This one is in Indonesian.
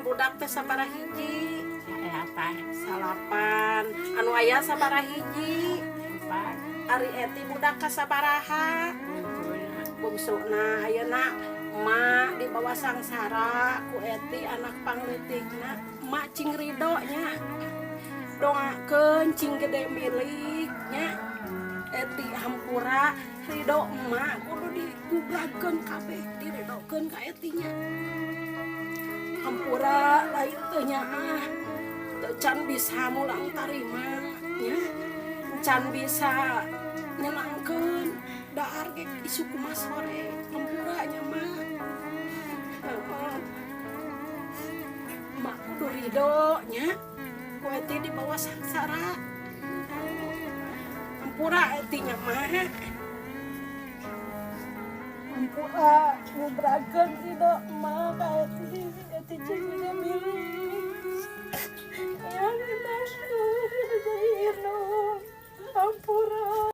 budak teh sabaraha hiji? Salapan. Anu aya sabaraha hiji? 4. Ari Eti budak ka sabaraha? Bungsuna ayeuna emak di bawah sangsara ku Eti anak pangleutikna. Emak cing ridho nya. Doakeun cing gede miliknya. Eti hampura ridho emak kudu diguglakeun kabeh, diridhokeun ka Eti nya. Hampura lain teu nya teu can bisa mulang tarima nya. Can bisa nyenangkeun daar ge isu kumaha sore hampura nya mah. Mak kudu ridho nya. Ku Eti di bawah sangsara. Hampura Eti nya mah. Hampura ngubrakeun ridho emak ka Eti.